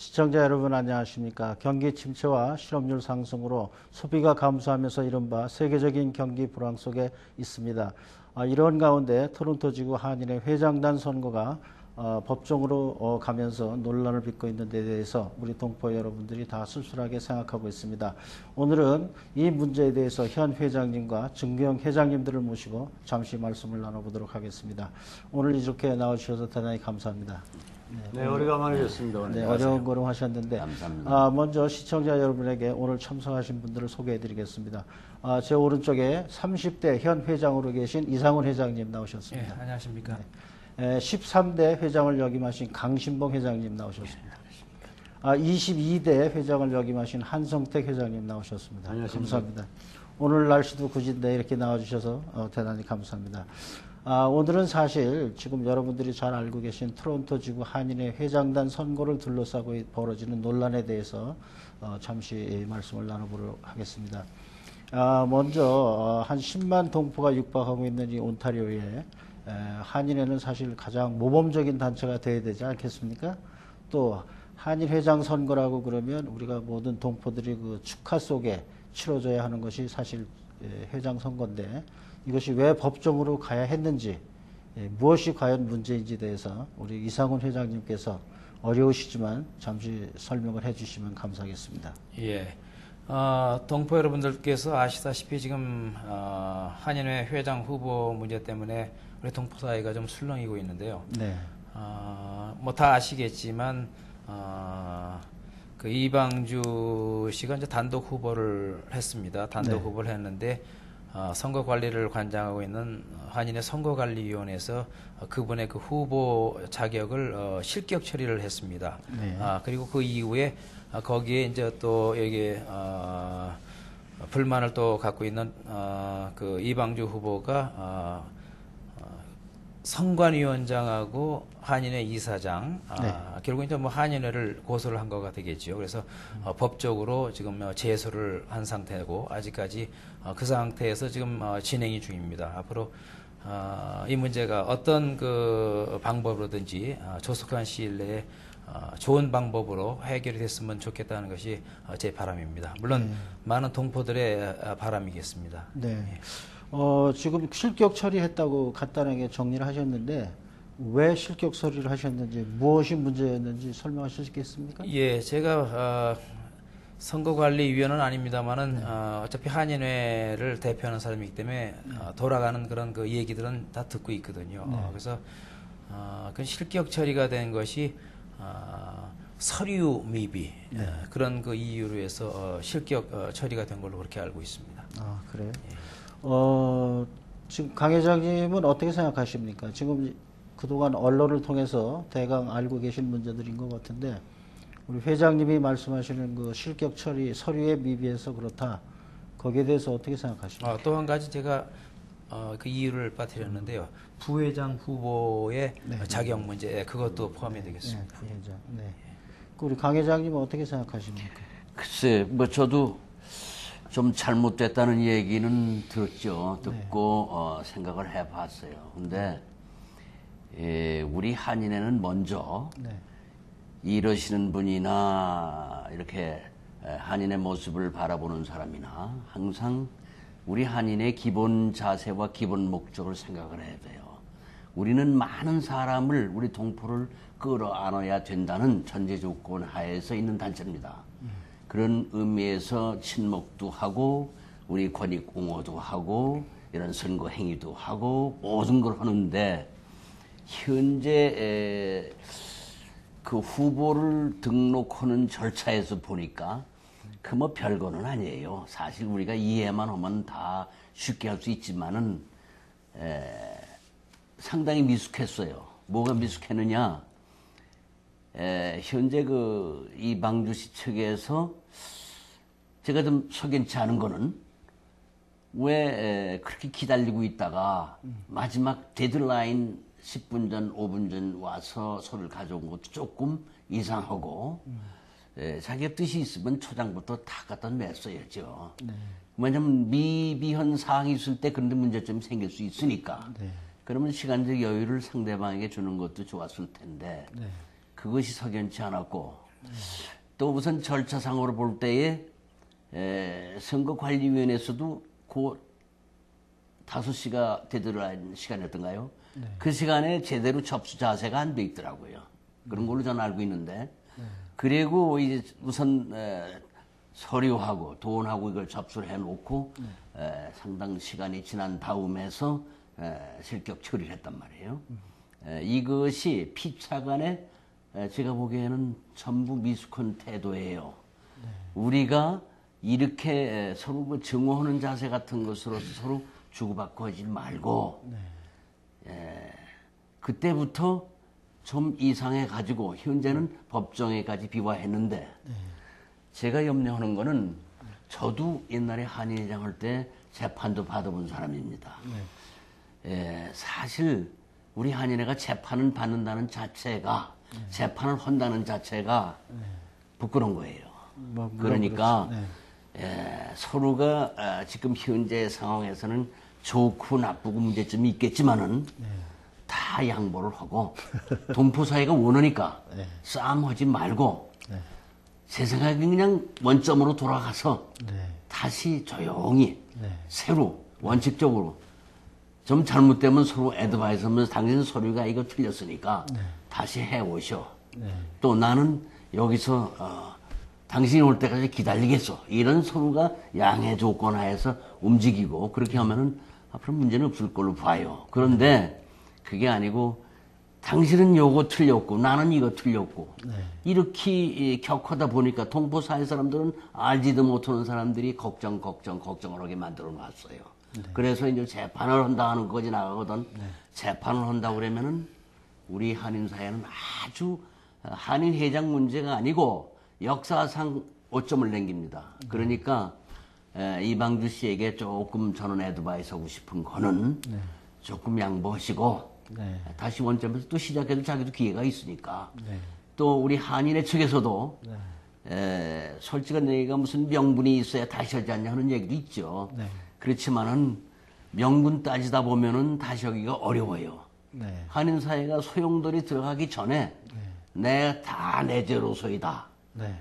시청자 여러분 안녕하십니까. 경기 침체와 실업률 상승으로 소비가 감소하면서 이른바 세계적인 경기 불황 속에 있습니다. 이런 가운데 토론토지구 한인의 회장단 선거가 법정으로 가면서 논란을 빚고 있는 데 대해서 우리 동포 여러분들이 다 쓸쓸하게 생각하고 있습니다. 오늘은 이 문제에 대해서 현 회장님과 증경 회장님들을 모시고 잠시 말씀을 나눠보도록 하겠습니다. 오늘 이렇게 나와주셔서 대단히 감사합니다. 네, 오래간만에 뵙습니다. 네, 어려운 걸음 하셨는데 감사합니다. 먼저 시청자 여러분에게 오늘 참석하신 분들을 소개해 드리겠습니다. 제 오른쪽에 30대 현 회장으로 계신 이상훈 회장님 나오셨습니다. 네, 안녕하십니까. 네, 13대 회장을 역임하신 강신봉 회장님 나오셨습니다. 22대 회장을 역임하신 한성택 회장님 나오셨습니다. 안녕하십니까. 감사합니다. 오늘 날씨도 굳은데 이렇게 나와주셔서 대단히 감사합니다. 오늘은 사실 지금 여러분들이 잘 알고 계신 토론토 지구 한인의 회장단 선거를 둘러싸고 벌어지는 논란에 대해서 잠시 말씀을 나눠보도록 하겠습니다. 먼저 한 10만 동포가 육박하고 있는 이 온타리오에 한인회는 사실 가장 모범적인 단체가 되어야 되지 않겠습니까? 또 한인 회장 선거라고 그러면 우리가 모든 동포들이 그 축하 속에 치러져야 하는 것이 사실 회장 선거인데 이것이 왜 법정으로 가야 했는지, 무엇이 과연 문제인지에 대해서 우리 이상훈 회장님께서 어려우시지만 잠시 설명을 해주시면 감사하겠습니다. 예. 동포 여러분들께서 아시다시피 지금 한인회 회장 후보 문제 때문에 우리 동포 사회가 좀 술렁이고 있는데요. 네. 뭐 다 아시겠지만 그 이방주 씨가 이제 단독 후보를 했습니다. 단독 네. 후보를 했는데 선거 관리를 관장하고 있는 한인회 선거관리위원회에서 그분의 그 후보 자격을 실격 처리를 했습니다. 네. 그리고 그 이후에 거기에 이제 또 여기 불만을 또 갖고 있는 그 이방주 후보가 선관위원장하고 한인회 이사장, 네. 결국 이제 뭐 한인회를 고소를 한 거가 되겠죠. 그래서 법적으로 지금 제소를 한 상태고 아직까지 그 상태에서 지금 진행이 중입니다. 앞으로 이 문제가 어떤 그 방법으로든지 조속한 시일 내에 좋은 방법으로 해결이 됐으면 좋겠다는 것이 제 바람입니다. 물론 많은 동포들의 바람이겠습니다. 네. 지금 실격 처리했다고 간단하게 정리를 하셨는데 왜 실격 처리를 하셨는지 무엇이 문제였는지 설명하실 수 있겠습니까? 예, 제가 선거관리위원은 아닙니다만은 어차피 한인회를 대표하는 사람이기 때문에 돌아가는 그런 그 얘기들은 다 듣고 있거든요. 네. 그래서 그 실격 처리가 된 것이 서류 미비 그런 그 이유로 해서 실격 처리가 된 걸로 그렇게 알고 있습니다. 그래요? 지금 강 회장님은 어떻게 생각하십니까? 지금 그동안 언론을 통해서 대강 알고 계신 문제들인 것 같은데 우리 회장님이 말씀하시는 그 실격 처리 서류에 미비해서 그렇다. 거기에 대해서 어떻게 생각하십니까? 또 한 가지 제가 그 이유를 빠뜨렸는데요. 부회장 후보의 자격 문제 그것도 포함이 되겠습니다. 네, 부회장. 네. 우리 강 회장님은 어떻게 생각하십니까? 글쎄, 뭐 저도 좀 잘못됐다는 얘기는 들었죠. 듣고 생각을 해봤어요. 근데 우리 한인회는 먼저 이러시는 분이나 이렇게 한인의 모습을 바라보는 사람이나 항상 우리 한인의 기본 자세와 기본 목적을 생각을 해야 돼요. 우리는 많은 사람을, 우리 동포를 끌어안아야 된다는 전제 조건 하에서 있는 단체입니다. 그런 의미에서 친목도 하고 우리 권익 옹호도 하고 이런 선거 행위도 하고 모든 걸 하는데 현재 그 후보를 등록하는 절차에서 보니까 그 뭐 별거는 아니에요. 사실 우리가 이해만 하면 다 쉽게 할 수 있지만은 상당히 미숙했어요. 뭐가 미숙했느냐? 현재 그 이방주시 측에서 제가 좀 석연치 않은 거는 왜 그렇게 기다리고 있다가 마지막 데드라인 10분 전, 5분 전 와서 서를 가져온 것도 조금 이상하고 자기가 뜻이 있으면 초장부터 다 갖다 냈어야죠. 네. 왜냐하면 미비한 사항이 있을 때 그런 문제점이 생길 수 있으니까. 네. 그러면 시간적 여유를 상대방에게 주는 것도 좋았을 텐데 그것이 석연치 않았고 또 우선 절차상으로 볼 때에 선거관리위원회에서도 그 5시가 되더라는 시간이었던가요? 그 시간에 제대로 접수 자세가 안 돼 있더라고요. 그런 걸로 저는 알고 있는데. 그리고 이제 우선 서류하고 돈하고 이걸 접수를 해놓고 상당 시간이 지난 다음에서 실격 처리를 했단 말이에요. 이것이 피차간에 제가 보기에는 전부 미숙한 태도예요. 우리가 이렇게 서로 그 증오하는 자세 같은 것으로서 서로 주고받고 하지 말고 그때부터 좀 이상해 가지고 현재는 법정에까지 비화했는데 제가 염려하는 거는 저도 옛날에 한인회장 할 때 재판도 받아본 사람입니다. 사실 우리 한인회가 재판을 받는다는 자체가 재판을 한다는 자체가 부끄러운 거예요. 그러니까 서로가 지금 현재 상황에서는 좋고 나쁘고 문제점이 있겠지만은 다 양보를 하고 동포 사이가 원하니까 싸움하지 말고 제 생각에 그냥 원점으로 돌아가서 다시 조용히 새로 원칙적으로 좀 잘못되면 서로 애드바이스 하면서 당신 서류가 이거 틀렸으니까 다시 해오셔. 또 나는 여기서 당신이 올 때까지 기다리겠어. 이런 서로가 양해 조건 하에서 움직이고 그렇게 하면은 앞으로 문제는 없을 걸로 봐요. 그런데 그게 아니고 당신은 요거 틀렸고 나는 이거 틀렸고 이렇게 격하다 보니까 동포 사회 사람들은 알지도 못하는 사람들이 걱정을 하게 만들어 놨어요. 그래서 이제 재판을 한다 하는 거지 나가거든. 재판을 한다 그러면은 우리 한인 사회는 아주 한인 회장 문제가 아니고 역사상 오점을 남깁니다. 그러니까 이방주 씨에게 조금 저는 애드바이스 하고 싶은 거는 조금 양보하시고 다시 원점에서 또 시작해도 자기도 기회가 있으니까 또 우리 한인회 측에서도 솔직한 얘기가 무슨 명분이 있어야 다시 하지 않냐 하는 얘기도 있죠. 그렇지만은 명분 따지다 보면은 다시 하기가 어려워요. 한인 사회가 소용돌이 들어가기 전에 다 내 죄로소이다.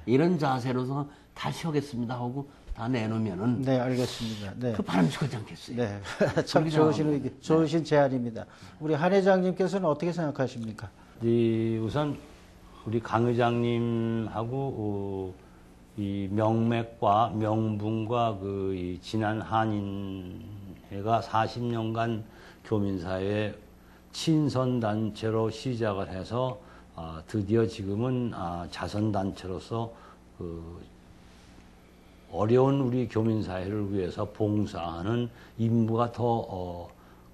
이런 자세로서 다시 하겠습니다 하고 다 내놓으면은 알겠습니다. 그 바람직하지 않겠어요? 참 좋으신 제안입니다. 우리 한 회장님께서는 어떻게 생각하십니까? 우선 우리 강 회장님하고 이 명맥과 명분과 이 지난 한인회가 40년간 교민사회 친선단체로 시작을 해서 드디어 지금은 자선단체로서 어려운 우리 교민사회를 위해서 봉사하는 임무가 더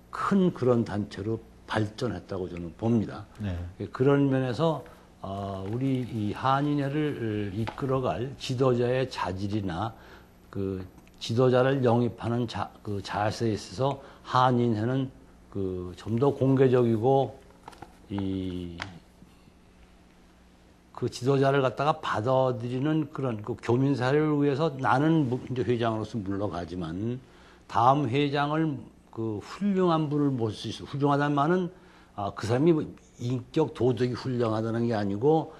큰 그런 단체로 발전했다고 저는 봅니다. 그런 면에서 우리 이 한인회를 이끌어갈 지도자의 자질이나 그 지도자를 영입하는 그 자세에 있어서 한인회는 좀 더 공개적이고 그 지도자를 갖다가 받아들이는 그런 그 교민사회를 위해서 나는 이제 회장으로서 물러가지만 다음 회장을 그 훌륭한 분을 모실 수 있어. 훌륭하다는 말은 그 사람이 뭐 인격 도덕이 훌륭하다는 게 아니고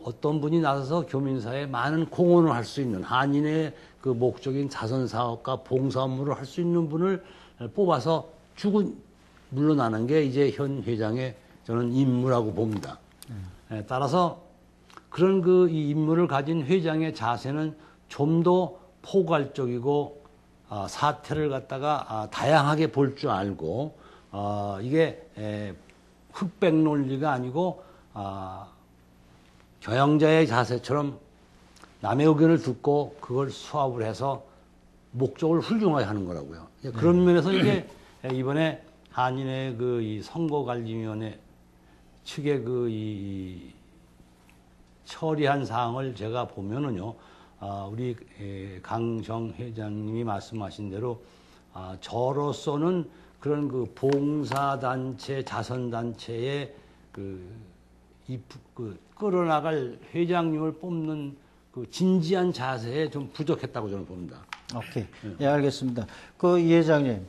어떤 분이 나서서 교민사회에 많은 공헌을 할 수 있는 한인의 그 목적인 자선사업과 봉사 업무를 할 수 있는 분을 뽑아서 주고 물러나는 게 이제 현 회장의 저는 임무라고 봅니다. 따라서 그런 이 임무를 가진 회장의 자세는 좀 더 포괄적이고 사태를 갖다가 다양하게 볼 줄 알고 이게 흑백 논리가 아니고 경영자의 자세처럼 남의 의견을 듣고 그걸 수합을 해서 목적을 훌륭하게 하는 거라고요. 그런 면에서 이게 이번에 한인회 이 선거관리위원회 측의 이 처리한 사항을 제가 보면은요, 우리 강정 회장님이 말씀하신 대로 저로서는 그런 봉사단체, 자선단체의 끌어나갈 회장님을 뽑는 진지한 자세에 좀 부족했다고 저는 봅니다. 오케이. 예, 알겠습니다. 이 회장님,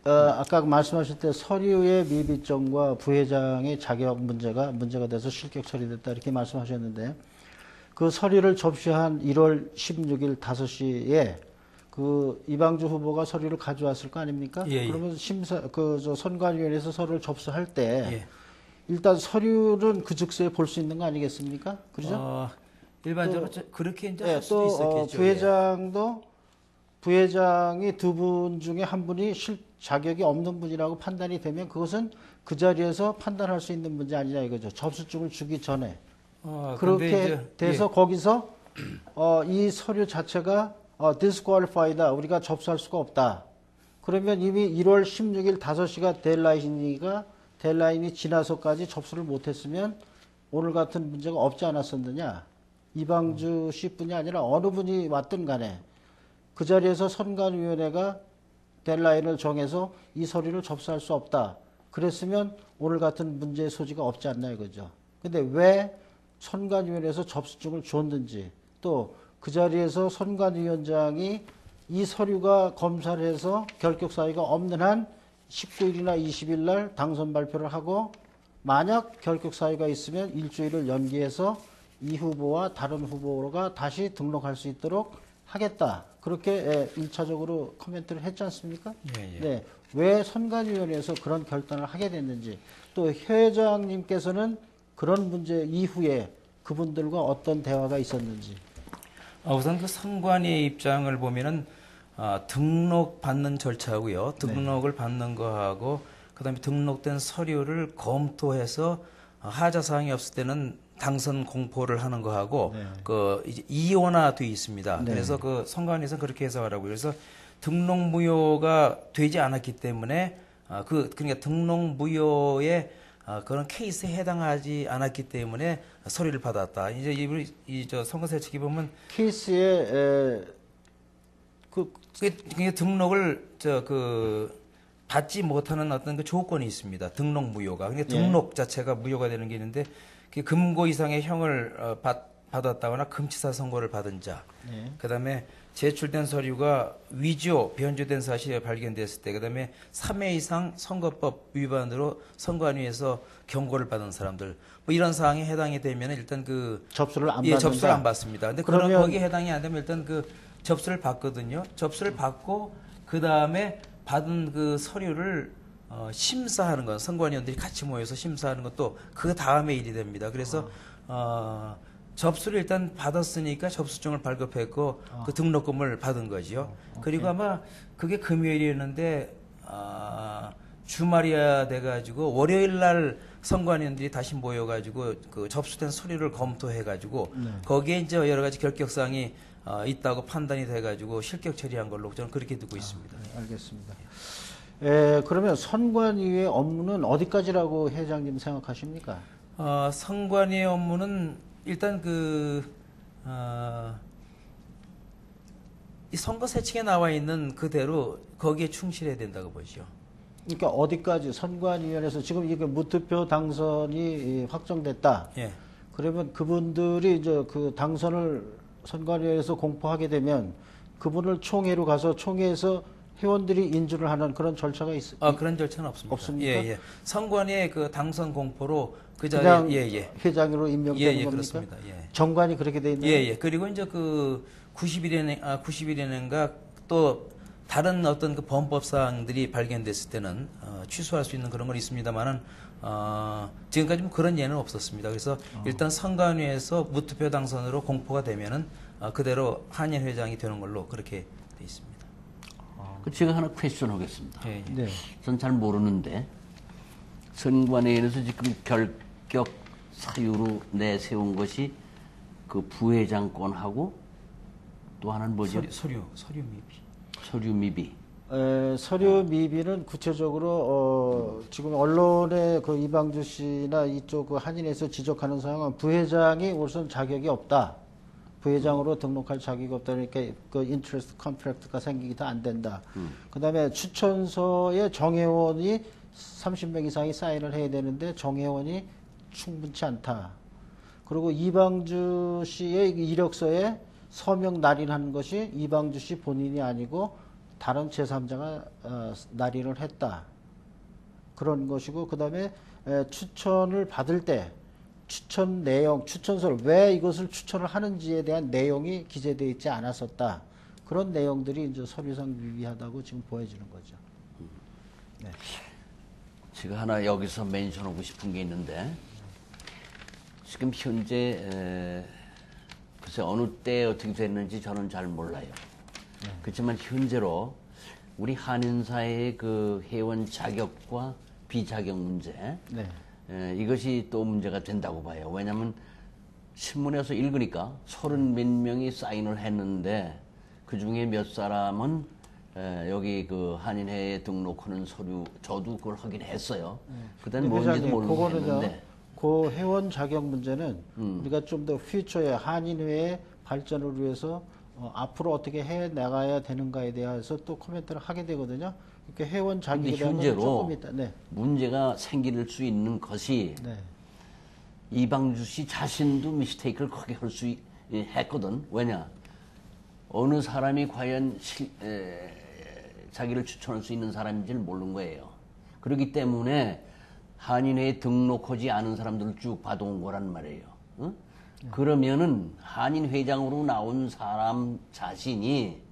아까 말씀하실 때 서류의 미비점과 부회장의 자격 문제가 돼서 실격 처리됐다 이렇게 말씀하셨는데, 그 서류를 접수한 1월 16일 5시에 그 이방주 후보가 서류를 가져왔을 거 아닙니까? 예, 예. 그러면 선관위원회에서 서류를 접수할 때 예. 일단 서류는 그 즉시에 볼 수 있는 거 아니겠습니까? 그렇죠? 일반적으로 그렇게 이제 할 예, 수도 또 있었겠죠. 부회장이 두 분 중에 한 분이 자격이 없는 분이라고 판단이 되면 그것은 그 자리에서 판단할 수 있는 문제 아니냐 이거죠. 접수증을 주기 전에. 그렇게 근데 돼서 거기서 이 서류 자체가 disqualified다. 우리가 접수할 수가 없다. 그러면 이미 1월 16일 5시가 데adline이 지나서까지 접수를 못했으면 오늘 같은 문제가 없지 않았었느냐. 이방주 씨뿐이 아니라 어느 분이 왔든 간에 그 자리에서 선관위원회가 데adline을 정해서 이 서류를 접수할 수 없다. 그랬으면 오늘 같은 문제의 소지가 없지 않나 이거죠. 근데 왜 선관위원회에서 접수증을 줬는지 또 그 자리에서 선관위원장이 이 서류가 검사를 해서 결격 사유가 없는 한 19일이나 20일 날 당선 발표를 하고 만약 결격 사유가 있으면 일주일을 연기해서 이 후보와 다른 후보가 다시 등록할 수 있도록 하겠다. 그렇게 1차적으로 코멘트를 했지 않습니까? 예, 예. 네. 왜 선관위원회에서 그런 결단을 하게 됐는지 또 회장님께서는 그런 문제 이후에 그분들과 어떤 대화가 있었는지. 우선 그 선관위의 입장을 보면은 등록 받는 절차고요. 등록을 받는 거하고 그다음에 등록된 서류를 검토해서 하자 사항이 없을 때는 당선 공포를 하는 거하고 그 이제 이원화돼 있습니다. 네. 그래서 그 선관위에서는 그렇게 해석하라고요. 그래서 등록 무효가 되지 않았기 때문에 그러니까 등록 무효의 그런 케이스에 해당하지 않았기 때문에 서류를 받았다. 이제 이저 선거세 측이 보면 케이스에 그게 등록을 받지 못하는 어떤 그 조건이 있습니다. 등록 무효가. 그러니까 등록 자체가 무효가 되는 게 있는데 그 금고 이상의 형을 받았다거나 금치사 선고를 받은 자. 네. 그다음에 제출된 서류가 위조, 변조된 사실이 발견됐을 때, 그다음에 3회 이상 선거법 위반으로 선관위에서 경고를 받은 사람들, 뭐 이런 사항에 해당이 되면 일단 접수를 안 받는다. 접수를 안 받습니다. 받습니다. 근데 그러면 거기에 해당이 안 되면 일단 접수를 받거든요. 접수를 받고 그 다음에 받은 그 서류를 심사하는 건 선관위원들이 같이 모여서 심사하는 것도 그 다음에 일이 됩니다. 그래서 접수를 일단 받았으니까 접수증을 발급했고 그 등록금을 받은 거죠. 그리고 아마 그게 금요일이었는데 주말이야 돼가지고 월요일 날 선관위원들이 다시 모여가지고 그 접수된 서류를 검토해가지고 거기에 이제 여러 가지 결격사항이 있다고 판단이 돼가지고 실격 처리한 걸로 저는 그렇게 듣고 있습니다. 네, 알겠습니다. 그러면 선관위의 업무는 어디까지라고 회장님 생각하십니까? 선관위의 업무는 일단 이 선거 세칙에 나와 있는 그대로 거기에 충실해야 된다고 보죠. 그러니까 어디까지 선관위원회에서 지금 이게 무투표 당선이 확정됐다. 예. 그러면 그분들이 이제 그 당선을 선관위에서 공포하게 되면 그분을 총회로 가서 총회에서 회원들이 인준을 하는 그런 절차가 그런 절차는 없습니다. 없습니까? 예. 선관위의 그 당선 공포로 그 그냥 자리에 회장으로 임명되는 겁니까? 그렇습니다. 예. 정관이 그렇게 돼 있나요? 예. 그리고 이제 90일에는가 또 다른 어떤 그 범법 사항들이 발견됐을 때는 취소할 수 있는 그런 건 있습니다만은 지금까지 뭐 그런 예는 없었습니다. 그래서 일단 선관위에서 무투표 당선으로 공포가 되면은 그대로 한일 회장이 되는 걸로 그렇게 돼 있습니다. 제가 하나 퀘스천 하겠습니다. 예. 네. 전 잘 모르는데 선관위에서 지금 결격 사유로 내세운 것이 그 부회장권하고 또 하나는 뭐죠? 서류 미비. 서류 미비. 서류 미비는 구체적으로 지금 언론의 그 이방주 씨나 이쪽 그 한인에서 지적하는 사항은 부회장이 우선 자격이 없다. 부회장으로 등록할 자격이 없다. 그러니까 그 인트레스트 컨트랙트가 생기기도 안 된다. 그다음에 추천서에 정회원이 30명 이상이 사인을 해야 되는데 정회원이 충분치 않다. 그리고 이방주 씨의 이력서에 서명 날인한 것이 이방주 씨 본인이 아니고 다른 제3자가 날인을 했다. 그런 것이고 그다음에 추천을 받을 때 추천 내용, 추천서를 왜 이것을 추천을 하는지에 대한 내용이 기재되어 있지 않았었다. 그런 내용들이 이제 서류상 유의하다고 지금 보여지는 거죠. 네. 제가 하나 여기서 멘션하고 싶은 게 있는데 지금 현재 글쎄 어느 때 어떻게 됐는지 저는 잘 몰라요. 그렇지만 현재로 우리 한인사의 그 회원 자격과 비자격 문제 네. 이것이 또 문제가 된다고 봐요. 왜냐하면 신문에서 읽으니까 30몇 명이 사인을 했는데 그 중에 몇 사람은 여기 그 한인회에 등록하는 서류 저도 그걸 하긴 했어요. 그때는 뭔지도 모르고 했는데 그 회원 자격 문제는 우리가 좀 더 퓨처에 한인회의 발전을 위해서 앞으로 어떻게 해 나가야 되는가에 대해서 또 코멘트를 하게 되거든요. 그러니까 회원 자격에 근데 대한 건 현재로 조금 있다. 네. 문제가 생길 수 있는 것이 네. 이방주 씨 자신도 미스테이크를 크게 할 수 했거든. 왜냐? 어느 사람이 과연 자기를 추천할 수 있는 사람인지를 모르는 거예요. 그렇기 때문에 한인회에 등록하지 않은 사람들을 쭉 받아온 거란 말이에요. 응? 그러면은 한인 회장으로 나온 사람 자신이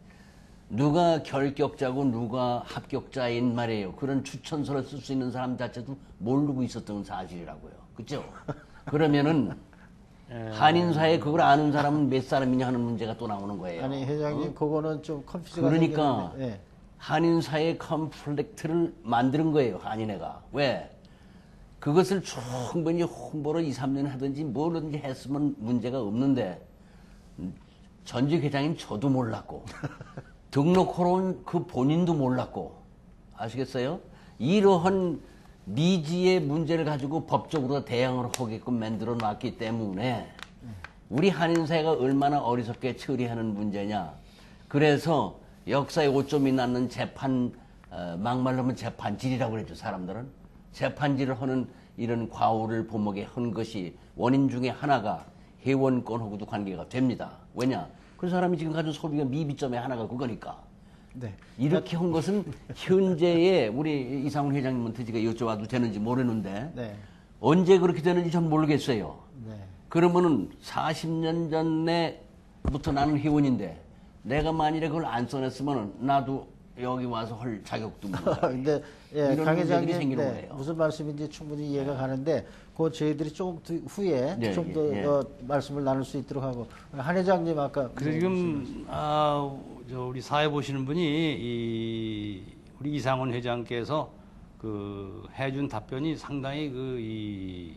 누가 결격자고 누가 합격자인 말이에요. 그런 추천서를 쓸 수 있는 사람 자체도 모르고 있었던 사실이라고요. 그죠? 그러면은 한인사에 그걸 아는 사람은 몇 사람이냐 하는 문제가 또 나오는 거예요. 아니 회장님 그거는 좀 컨퓨즈가 그러니까 생기는데, 네. 한인사의 컴플렉트를 만드는 거예요. 한인회가. 왜? 그것을 충분히 홍보를 2, 3년 하든지 뭐든지 했으면 문제가 없는데 전직 회장인 저도 몰랐고 등록하러 온 그 본인도 몰랐고 아시겠어요? 이러한 미지의 문제를 가지고 법적으로 대응을 하게끔 만들어 놨기 때문에 우리 한인사회가 얼마나 어리석게 처리하는 문제냐. 그래서 역사에 오점이 났는 재판, 막말로 하면 재판질이라고 그랬죠, 사람들은. 재판질을 하는 이런 과오를 범하게 한 것이 원인 중에 하나가 회원권하고도 관계가 됩니다. 왜냐? 그 사람이 지금 가진 소비가 미비점의 하나가 그거니까. 네. 이렇게 한 것은 현재의 우리 이상훈 회장님한테 제가 여쭤봐도 되는지 모르는데 네. 언제 그렇게 되는지 전 모르겠어요. 네. 그러면은 40년 전에부터 나는 회원인데 내가 만일에 그걸 안 써냈으면 나도 여기 와서 할 자격도 없는 근데 예, 이런 강 문제들이 회장님 생기는 네, 거예요. 무슨 말씀인지 충분히 이해가 가는데 그 저희들이 조금 후에 예, 좀 더 예. 말씀을 나눌 수 있도록 하고 한 회장님 아까 그래서 지금 우리 사회 보시는 분이 우리 이상훈 회장께서 그 해준 답변이 상당히 이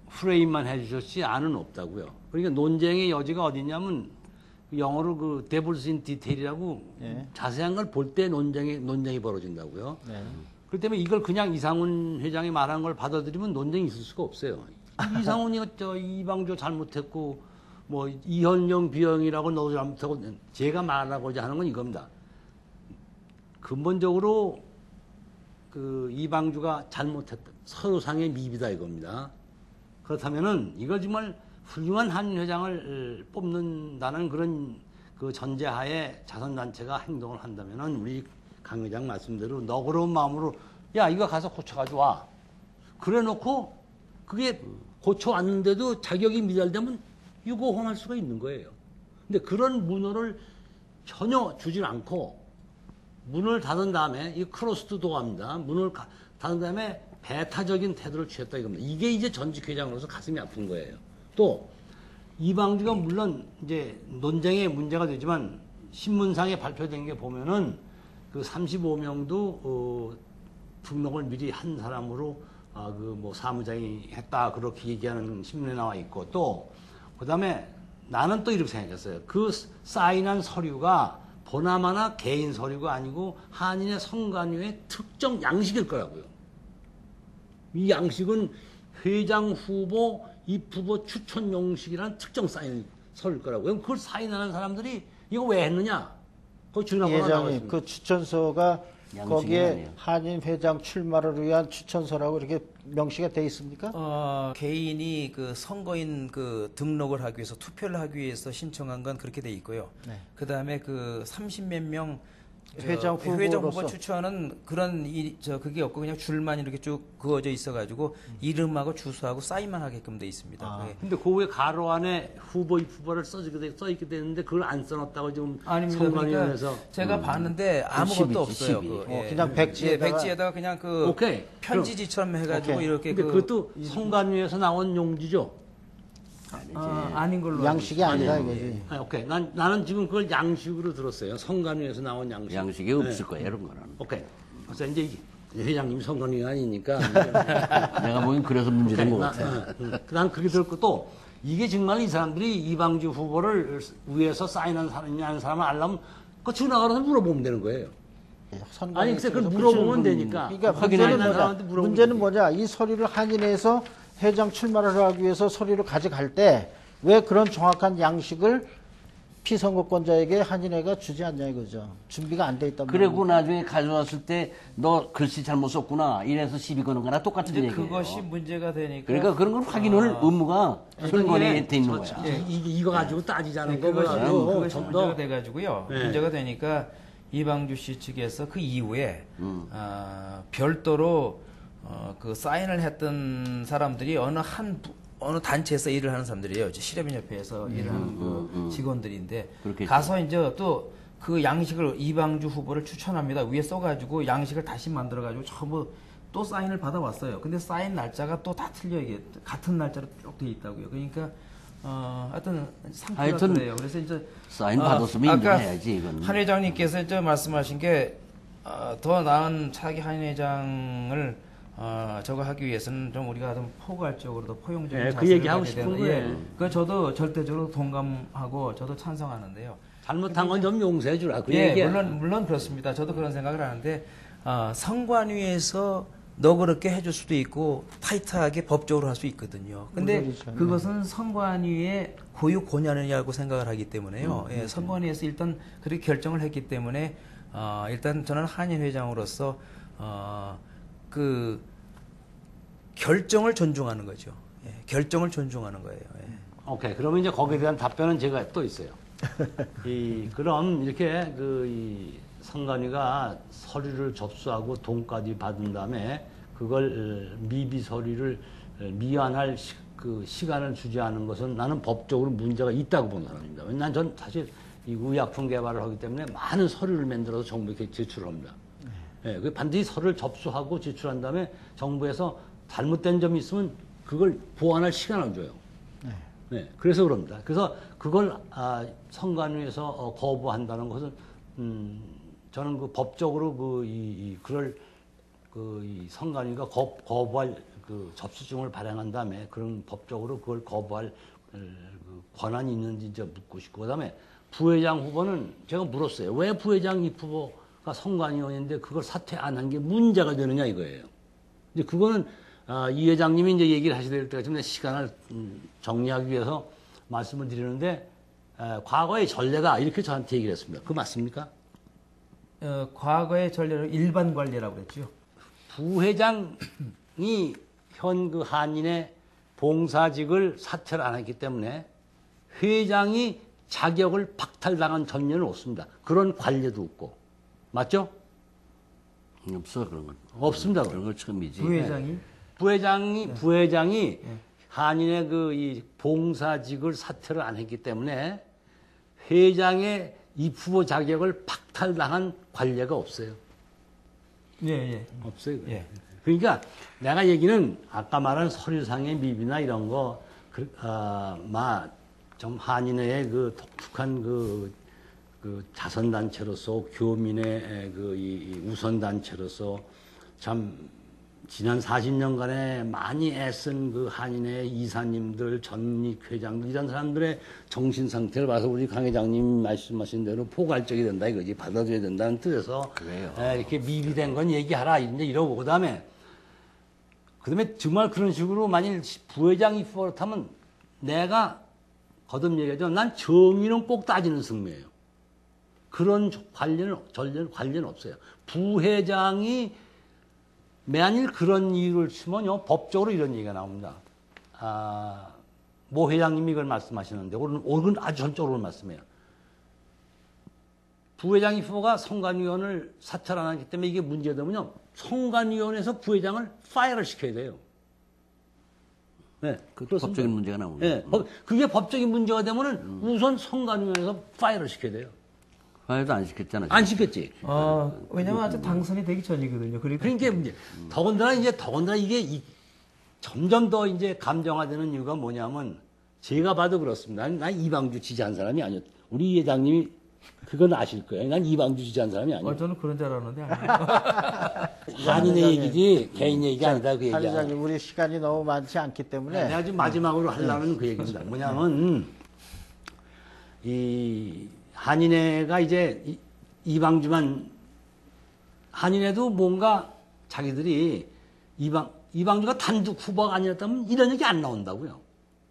프레임만 해주셨지 안은 없다고요. 그러니까 논쟁의 여지가 어디냐면 영어로 그 데블스 인 디테일이라고 예. 자세한 걸 볼 때 논쟁이 벌어진다고요. 네. 그렇기 때문에 이걸 그냥 이상훈 회장이 말한 걸 받아들이면 논쟁이 있을 수가 없어요. 이상훈이 이방조 잘못했고 뭐 이현영 비영이라고 너도 잘못하고 제가 말하고자 하는 건 이겁니다. 근본적으로 그 이방주가 잘못했다. 서로상의 미비다 이겁니다. 그렇다면은 이걸 정말 훌륭한 한인 회장을 뽑는다는 그런 그 전제하에 자선단체가 행동을 한다면은 우리 강 회장 말씀대로 너그러운 마음으로 야 이거 가서 고쳐가지고 와. 그래 놓고 그게 고쳐왔는데도 자격이 미달되면 유고혼할 수가 있는 거예요. 근데 그런 문호를 전혀 주질 않고 문을 닫은 다음에 이 크로스드 도어입니다. 문을 닫은 다음에 배타적인 태도를 취했다 이겁니다. 이게 이제 전직 회장으로서 가슴이 아픈 거예요. 또 이방주가 물론 이제 논쟁의 문제가 되지만 신문상에 발표된 게 보면은 그 35명도 등록을 미리 한 사람으로 그 뭐 사무장이 했다 그렇게 얘기하는 신문에 나와 있고 또 그다음에 나는 또 이렇게 생각했어요. 그 사인한 서류가 보나마나 개인 서류가 아니고 한인의 성관위의 특정 양식일 거라고요. 이 양식은 회장 후보, 입후보 추천 용식이라는 특정 사인 서류일 거라고요. 그걸 사인하는 사람들이 이거 왜 했느냐? 그 주나보나 나와 회장님 있습니다. 그 추천서가 양식이 거기에 아니에요. 한인 회장 출마를 위한 추천서라고 이렇게 명시가 돼 있습니까? 개인이 그 선거인 그 등록을 하기 위해서 투표를 하기 위해서 신청한 건 그렇게 돼 있고요. 네. 그 다음에 그 30몇 명 회장 후보로서 후보 추천은 그런 그게 없고 그냥 줄만 이렇게 쭉 그어져 있어가지고 이름하고 주소하고 사인만 하게끔 돼 있습니다. 네. 근데 그 후에 가로 안에 후보를 써있게 되는데 그걸 안 써놨다고 지금 아닙니다. 선관위원회에서 그러니까 제가 봤는데 아무것도 없어요. 12. 그냥 백지에다가 그냥 그 오케이. 편지지처럼 해가지고 오케이. 이렇게 근데 그것도 선관위에서 나온 용지죠. 아닌 걸로 양식이 아니다 이거지. 오케이. 나는 지금 그걸 양식으로 들었어요. 선관위에서 나온 양식. 양식이 없을 거예요, 이런 거는. 오케이. 그래서 이제 회장님 선관위가 아니니까. 내가 보기엔 그래서 문제된 것 같아요. 난 그렇게 들었고 또 이게 정말 이 사람들이 이방주 후보를 위해서 사인한 사람이냐 아닌 사람을 알려면 그 지나가서 물어보면 되는 거예요. 아니 글쎄 그걸 물어보면 되니까. 그러니까 확인하는 사람한테 물어보면 문제는 되지. 뭐냐? 이 서류를 한인회에서 회장 출마를 하기 위해서 서류를 가져갈 때 왜 그런 정확한 양식을 피선거권자에게 한인회가 주지 않냐 이거죠. 준비가 안 돼 있단 말이에요. 그리고 나중에 가져왔을 때 너 글씨 잘못 썼구나 이래서 시비 거는 거나 똑같은 이제 얘기예요. 그것이 문제가 되니까 그러니까 그런 걸 확인할 의무가 선관위에 돼 있는 거야. 이거 가지고 따지자는 그것이 거고요. 문제가 돼가지고요. 네. 문제가 되니까 이방주 씨 측에서 그 이후에 별도로 그 사인을 했던 사람들이 어느 단체에서 일을 하는 사람들이에요. 이제 실업인협회에서 일을 하는 그 직원들인데 그렇겠죠. 가서 이제 또 그 양식을 이방주 후보를 추천합니다. 위에 써가지고 양식을 다시 만들어가지고 전부 또 사인을 받아왔어요. 근데 사인 날짜가 또 다 틀려 이게 같은 날짜로 쭉 돼 있다고요. 그러니까 하여튼 상태가 하여튼 그래요. 그래서 이제 사인 받았으면 아까 인정해야지 이건. 한 회장님께서 이제 말씀하신 게 더 나은 차기 한 회장을 저거 하기 위해서는 좀 우리가 좀 포괄적으로 더 포용적인 네, 그 자세를 얘기하고 가져야 싶은 되는, 거예요. 그 저도 절대적으로 동감하고 저도 찬성하는데요. 잘못한 건 좀 용서해 주라. 그 예, 얘기야. 물론 그렇습니다. 저도 그런 생각을 하는데 선관위에서 너그럽게 해줄 수도 있고 타이트하게 법적으로 할 수 있거든요. 근데 물론이죠. 그것은 선관위의 고유 권한이라고 생각을 하기 때문에요. 예, 선관위에서 일단 그렇게 결정을 했기 때문에 일단 저는 한인 회장으로서 그 결정을 존중하는 거죠. 예, 결정을 존중하는 거예요. 예. 오케이. 그러면 이제 거기에 대한 답변은 제가 또 있어요. 그럼 이렇게 이 선관위가 서류를 접수하고 돈까지 받은 다음에 그걸 미비 서류를 미안할 시간을 주지 않은 것은 나는 법적으로 문제가 있다고 보는 사람입니다. 왜냐하면 전 사실 이 의약품 개발을 하기 때문에 많은 서류를 만들어서 정부에 제출을 합니다. 예, 그 반드시 서류를 접수하고 제출한 다음에 정부에서 잘못된 점이 있으면 그걸 보완할 시간을 줘요. 네, 그래서 그럽니다. 그래서 그걸 선관위에서 거부한다는 것은 저는 그 법적으로 그럴 이 선관위가 거부할 그 접수증을 발행한 다음에 그런 법적으로 그걸 거부할 그 권한이 있는지 이제 묻고 싶고 그다음에 부회장 후보는 제가 물었어요. 왜 부회장 이 후보가 선관위원인데 그걸 사퇴 안 한 게 문제가 되느냐 이거예요. 이제 그거는 이 회장님이 이제 얘기를 하셔야 될 때가 지금 시간을 정리하기 위해서 말씀을 드리는데 과거의 전례다 이렇게 저한테 얘기를 했습니다. 그거 맞습니까? 과거의 전례를 일반 관례라고 했죠. 부회장이 현 그 한인의 봉사직을 사퇴를 안 했기 때문에 회장이 자격을 박탈당한 전례는 없습니다. 그런 관례도 없고 맞죠? 없어 그런 건. 없습니다. 그런 걸 처음이지. 부회장이 부회장이 한인의 이 봉사직을 사퇴를 안 했기 때문에 회장의 입후보 자격을 박탈당한 관례가 없어요. 예. 없어요. 예. 그러니까 내가 얘기는 아까 말한 서류상의 미비나 이런 거, 좀 한인회의 그 독특한 그 자선단체로서 교민의 이 우선단체로서 참 지난 40년간에 많이 애쓴 그 한인회 이사님들, 전직 회장들 이런 사람들의 정신 상태를 봐서 우리 강 회장님 말씀하신 대로 포괄적이 된다 이거지 받아줘야 된다는 뜻에서 그래요. 이렇게 미비된 건 얘기하라 이제 이러고 그다음에 정말 그런 식으로 만일 부회장이 그렇다면 내가 거듭 얘기하죠. 난 정의는 꼭 따지는 승리예요. 그런 관련은 없어요. 부회장이 만일 그런 이유를 치면요, 법적으로 이런 얘기가 나옵니다. 모 회장님이 이걸 말씀하시는데, 오늘 아주 전적으로 말씀해요. 부회장 후보가 선관위원을 사찰 안 하기 때문에 이게 문제되면요. 선관위원회에서 부회장을 파이어를 시켜야 돼요. 네, 그 그렇습니다. 법적인 문제가 나오네요. 네, 그게 법적인 문제가 되면은 우선 선관위원회에서 파이어를 시켜야 돼요. 화해도 안 시켰잖아요. 안 시켰지. 왜냐면 아직 당선이 되기 전이거든요. 그러니까 문제. 더군다나 이게 점점 더 이제 감정화되는 이유가 뭐냐면 제가 봐도 그렇습니다. 난 이방주 지지한 사람이 아니었. 우리 회장님이 그건 아실 거예요. 난 이방주 지지한 사람이 아니에요. 저는 그런 줄 알았는데 아니에요. 한인의 얘기지 개인 얘기가 아니다 그 한 얘기야. 회장님 우리 시간이 너무 많지 않기 때문에 내가 지금 마지막으로 하려는 그 얘기입니다. 뭐냐면 이 한인회가 이제 이방주만 한인회도 뭔가 자기들이 이방주가 단독 후보가 아니었다면 이런 얘기 안 나온다고요.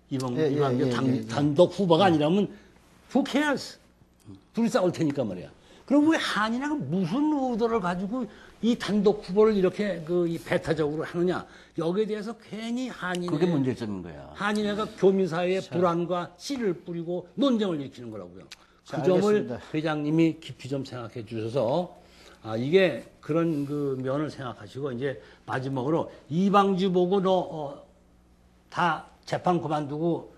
이방주 단독 후보가 아니라면 who cares? 둘이 싸울 테니까 말이야. 그럼 왜 한인회가 무슨 의도를 가지고 이 단독 후보를 이렇게 이 배타적으로 하느냐? 여기에 대해서 괜히 그게 문제점인 거야. 한인회가 교민사회에 불안과 씨를 뿌리고 논쟁을 일으키는 거라고요. 자, 그 점을 알겠습니다. 회장님이 깊이 좀 생각해 주셔서 이게 그런 그 면을 생각하시고 이제 마지막으로 이방주 보고 너 다 재판 그만두고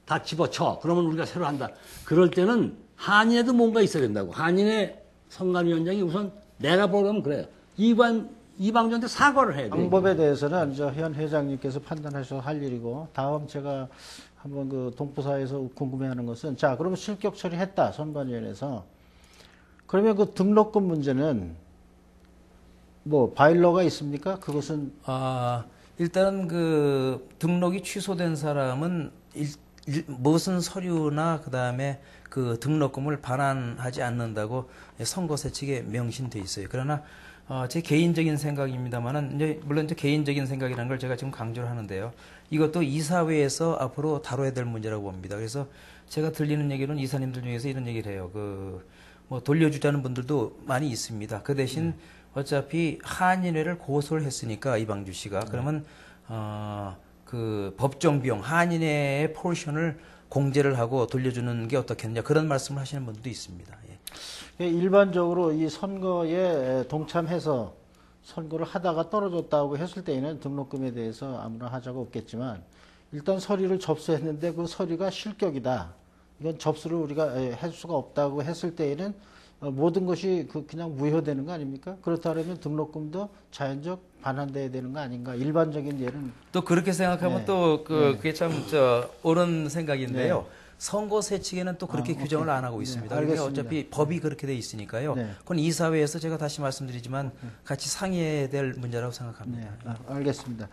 다 집어쳐. 그러면 우리가 새로 한다. 그럴 때는 한인회도 뭔가 있어야 된다고. 한인회 선관위원장이 우선 내가 보려면 그래요. 이방주한테 사과를 해야 돼요. 방법에 대해서는 현 회장님께서 판단하셔서 할 일이고 다음 제가 한번 그 동부사에서 궁금해하는 것은 자 그러면 실격 처리했다 선관위원회에서 그러면 그 등록금 문제는 뭐 바일러가 있습니까? 그것은 일단은 그 등록이 취소된 사람은 무슨 서류나 그다음에 그 등록금을 반환하지 않는다고 선거세 측에 명신돼 있어요. 그러나 제 개인적인 생각입니다만은 이제 물론 이제 개인적인 생각이라는 걸 제가 지금 강조를 하는데요. 이것도 이사회에서 앞으로 다뤄야 될 문제라고 봅니다. 그래서 제가 들리는 얘기는 이사님들 중에서 이런 얘기를 해요. 뭐 돌려주자는 분들도 많이 있습니다. 그 대신 어차피 한인회를 고소를 했으니까 이방주 씨가 그러면 그 법정 비용 한인회의 포션을 공제를 하고 돌려주는 게 어떻겠느냐 그런 말씀을 하시는 분도 있습니다. 예. 일반적으로 이 선거에 동참해서 선거를 하다가 떨어졌다고 했을 때에는 등록금에 대해서 아무나 하자가 없겠지만 일단 서류를 접수했는데 그 서류가 실격이다. 이건 접수를 우리가 할 수가 없다고 했을 때에는 모든 것이 그냥 무효되는 거 아닙니까? 그렇다면 등록금도 자연적 반환돼야 되는 거 아닌가? 일반적인 예는 또 그렇게 생각하면 네. 또 그게 참 옳은 생각인데요. 네. 선거세 측에는 또 그렇게 규정을 안 하고 있습니다. 그러니까 알겠습니다. 어차피 법이 그렇게 돼 있으니까요. 네. 그건 이사회에서 제가 다시 말씀드리지만 같이 상의해야 될 문제라고 생각합니다. 네, 알겠습니다.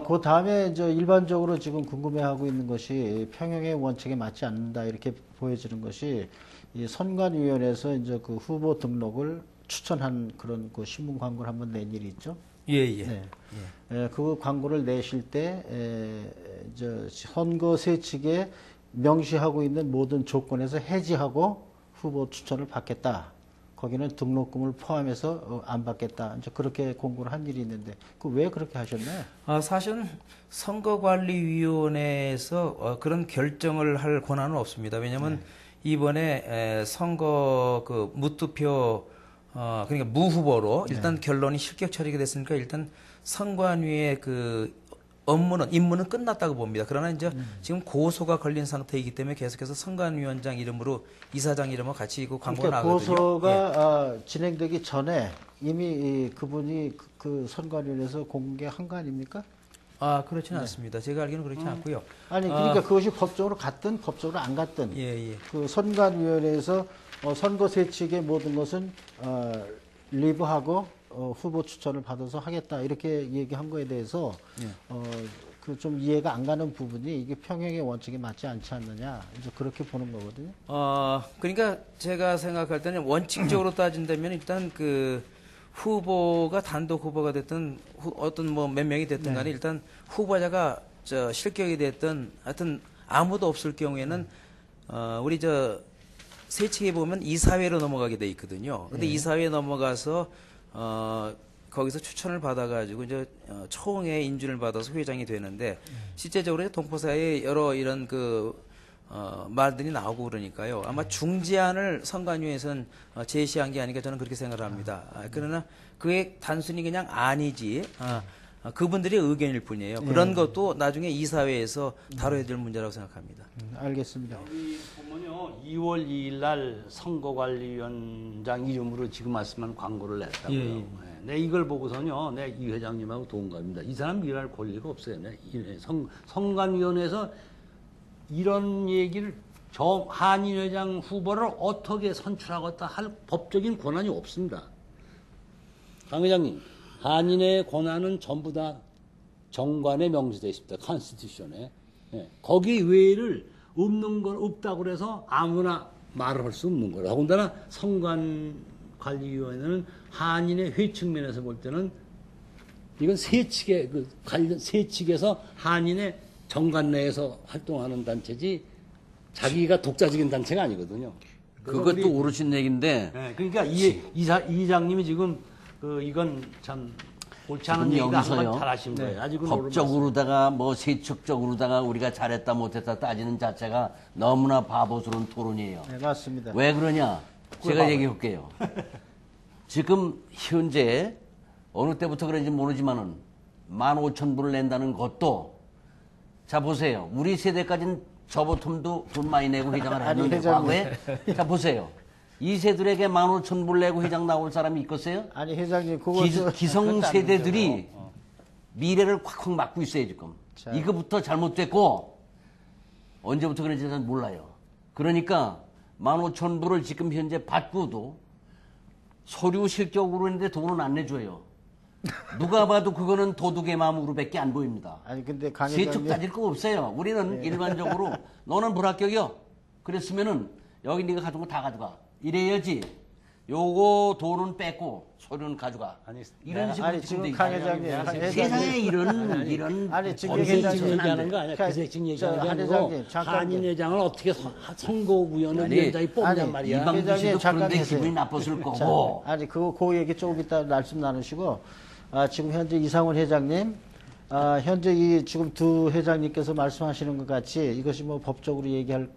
그 다음에 이제 일반적으로 지금 궁금해하고 있는 것이 평형의 원칙에 맞지 않는다 이렇게 보여지는 것이 이 선관위원회에서 이제 그 후보 등록을 추천한 그런 그 신문 광고를 한번 낸 일이 있죠. 예. 네. 그 광고를 내실 때 선거세 측에 명시하고 있는 모든 조건에서 해지하고 후보 추천을 받겠다. 거기는 등록금을 포함해서 안 받겠다. 이제 그렇게 공고를 한 일이 있는데 그 왜 그렇게 하셨나요? 사실은 선거관리위원회에서 그런 결정을 할 권한은 없습니다. 왜냐하면 이번에 선거 그 무투표 그러니까 무후보로 일단 결론이 실격 처리가 됐으니까 일단 선관위의 그 임무는 끝났다고 봅니다. 그러나 이제 지금 고소가 걸린 상태이기 때문에 계속해서 선관위원장 이름으로 이사장 이름으로 같이 그 광고가 그러니까 나거든요. 고소가 진행되기 전에 이미 그분이 그 선관위원회에서 공개한 거 아닙니까? 그렇지는 않습니다. 제가 알기로는 그렇지 않고요. 아니 그러니까 그것이 법적으로 갔든 법적으로 안 갔든 그 선관위원회에서 선거세 측의 모든 것은 리브하고 후보 추천을 받아서 하겠다 이렇게 얘기한 거에 대해서 그 좀 이해가 안 가는 부분이 이게 평행의 원칙에 맞지 않지 않느냐 이제 그렇게 보는 거거든요. 그러니까 제가 생각할 때는 원칙적으로 따진다면 일단 그 후보가 단독 후보가 됐든 어떤 뭐 몇 명이 됐든 간에 일단 후보자가 실격이 됐든 하여튼 아무도 없을 경우에는 우리 세칙에 보면 이사회로 넘어가게 돼 있거든요. 근데 이사회에 넘어가서 거기서 추천을 받아가지고 이제 총회 인준을 받아서 회장이 되는데 실제적으로 동포사의 여러 이런 그 말들이 나오고 그러니까요. 아마 중재안을 선관위에서는 제시한 게 아닌가 저는 그렇게 생각을 합니다. 그러나 그게 단순히 그냥 아니지. 그분들의 의견일 뿐이에요. 그런 것도 나중에 이사회에서 다뤄야 될 문제라고 생각합니다. 알겠습니다. 여기 보면요, 2월 2일 날 선거관리위원장 이름으로 지금 말씀한 광고를 냈다고요. 예. 네, 이걸 보고서는요, 네, 이 회장님하고 동감입니다. 이 사람 일할 권리가 없어요. 네, 선관위원회에서 이런 얘기를 한인 회장 후보를 어떻게 선출하겠다 할 법적인 권한이 없습니다. 강 회장님, 한인의 권한은 전부 다 정관에 명시되어 있습니다. 컨스티튜션에. 예, 거기 외를 없는 건 없다고 그래서 아무나 말을 할 수 없는 거라. 더군다나 선관관리위원회는 한인의 회 측면에서 볼 때는 이건 세 측의 세 측에서 한인의 정관 내에서 활동하는 단체지 자기가 독자적인 단체가 아니거든요. 그것도 오르신 얘기인데 네, 그러니까 이장님이 지금 이건 참 옳지 않은 얘기가 여기서요. 한번 잘하신 거예요. 아직은 법적으로다가 뭐 세축적으로다가 우리가 잘했다 못했다 따지는 자체가 너무나 바보스러운 토론이에요. 네, 맞습니다. 왜 그러냐? 제가 얘기해 볼게요. 지금 현재 어느 때부터 그런지 모르지만은 15,000불을 낸다는 것도 자 보세요. 우리 세대까지는 저보통도 돈 많이 내고 회장을 했는데 과거에 자 보세요. 이 세들에게 15,000불 내고 회장 나올 사람이 있겠어요? 아니 회장님 그거 기성 세대들이 미래를 콱콱 막고 있어요 지금. 자. 이거부터 잘못됐고 언제부터 그런지 는 몰라요. 그러니까 15,000불을 지금 현재 받고도 서류 실적으로 했는데 돈은 안 내줘요. 누가 봐도 그거는 도둑의 마음으로밖에 안 보입니다. 아니 근데 강 세척 회장님 따질 거 없어요. 우리는 일반적으로 너는 불합격이요. 그랬으면은 여기 네가 가져온 거 다 가져가. 이래야지. 요거 돈은 뺏고 서류는 가져가. 이런 식으로 아니 지금 강 회장님 세상에 이런 아니 지금 그색 회장님 얘기하는 거 아니야. 그색 얘기하는 게 한 아니고 회장님 잠깐 한인 회장을 어떻게 선거위원회 아니, 위원장이 뽑냔 아니, 말이야. 이방주 회장님, 씨도 잠깐 그런데 계세요. 기분이 나빴을 자, 거고. 아니 그 얘기 조금 이따 말씀 나누시고 지금 현재 이상훈 회장님 현재 이 지금 두 회장님께서 말씀하시는 것 같이 이것이 뭐 법적으로 얘기할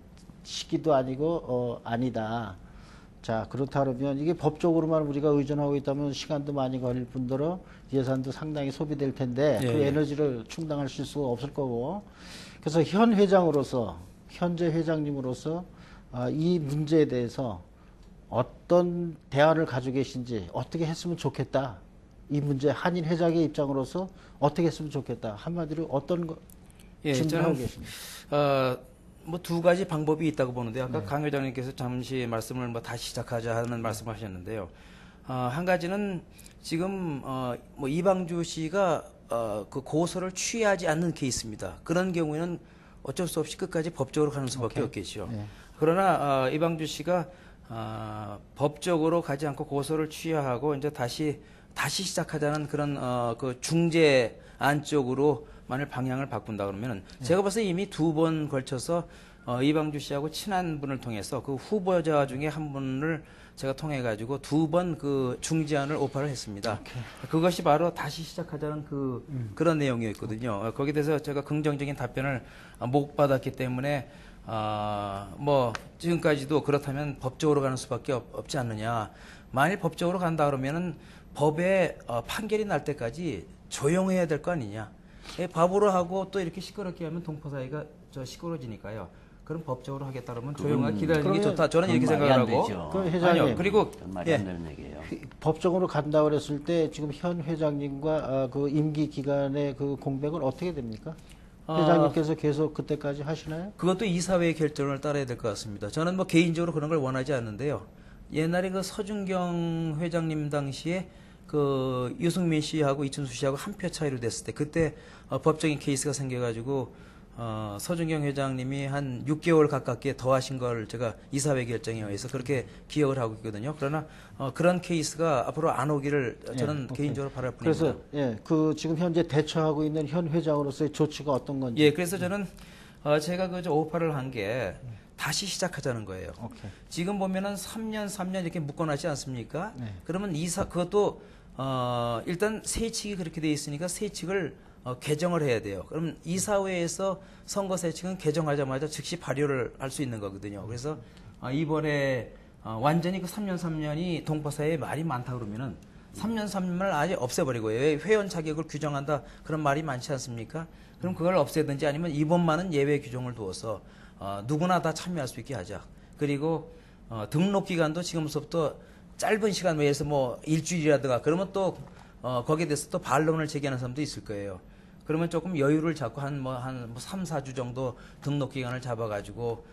시기도 아니고 아니다. 자 그렇다 그러면 이게 법적으로만 우리가 의존하고 있다면 시간도 많이 걸릴 뿐더러 예산도 상당히 소비될 텐데 그 에너지를 충당하실 수가 없을 거고 그래서 현 회장으로서 현재 회장님으로서 이 문제에 대해서 어떤 대안을 가지고 계신지 어떻게 했으면 좋겠다. 이 문제 한인 회장의 입장으로서 어떻게 했으면 좋겠다. 한마디로 어떤 거 준비하고 계십니까? 뭐 두 가지 방법이 있다고 보는데 아까 강 회장님께서 잠시 말씀을 뭐 다시 시작하자 하는 말씀하셨는데요. 한 가지는 지금 뭐 이방주 씨가 그 고소를 취하지 않는 케이스입니다. 그런 경우에는 어쩔 수 없이 끝까지 법적으로 가는 수밖에 없겠죠. 그러나 이방주 씨가 법적으로 가지 않고 고소를 취하하고 이제 다시 시작하자는 그런 그 중재안 쪽으로 만일 방향을 바꾼다 그러면은 제가 봤을 때 이미 두 번 걸쳐서 이방주 씨하고 친한 분을 통해서 그 후보자 중에 한 분을 제가 통해 가지고 두 번 그 중재안을 오파를 했습니다. 그것이 바로 다시 시작하자는 그런 내용이었거든요. 거기에 대해서 제가 긍정적인 답변을 못 받았기 때문에 뭐 지금까지도 그렇다면 법적으로 가는 수밖에 없지 않느냐. 만일 법적으로 간다 그러면은 법에 판결이 날 때까지 조용해야 될 거 아니냐. 바보로 하고 또 이렇게 시끄럽게 하면 동포 사이가 시끄러지니까요. 그럼 법적으로 하겠다 그러면 조용하게 기다리는 게 좋다. 저는 이렇게 생각을 하고. 그럼 회장님, 아니요. 그리고 말이 안 되는 얘기예요. 법적으로 간다 그랬을 때 지금 현 회장님과 그 임기 기간의 그 공백은 어떻게 됩니까? 회장님께서 계속 그때까지 하시나요? 그것도 이사회의 결정을 따라야 될 것 같습니다. 저는 뭐 개인적으로 그런 걸 원하지 않는데요. 옛날에 그 서준경 회장님 당시에 그 유승민 씨하고 이춘수 씨하고 한 표 차이로 됐을 때 그때 법적인 케이스가 생겨가지고 서준경 회장님이 한 6개월 가깝게 더 하신 걸 제가 이사회 결정에 의해서 그렇게 기억을 하고 있거든요. 그러나 그런 케이스가 앞으로 안 오기를 저는 개인적으로 바랄 뿐입니다. 그래서 그 지금 현재 대처하고 있는 현 회장으로서의 조치가 어떤 건지. 예, 그래서 저는 제가 그 오파를 한 게 다시 시작하자는 거예요. 오케이. 지금 보면은 3년 이렇게 묶어놨지 않습니까? 그러면 그것도 일단 세칙이 그렇게 돼 있으니까 세칙을 개정을 해야 돼요. 그럼 이사회에서 선거세칙은 개정하자마자 즉시 발효를 할 수 있는 거거든요. 그래서 이번에 완전히 그 3년 3년이 동포사회에 말이 많다 그러면은 3년 3년을 아예 없애버리고 왜 회원 자격을 규정한다 그런 말이 많지 않습니까? 그럼 그걸 없애든지 아니면 이번만은 예외 규정을 두어서 누구나 다 참여할 수 있게 하자. 그리고 등록 기간도 지금부터 짧은 시간 외에서 뭐 일주일이라든가 그러면 또 거기에 대해서 또 반론을 제기하는 사람도 있을 거예요. 그러면 조금 여유를 잡고 한 3, 4주 정도 등록 기간을 잡아가지고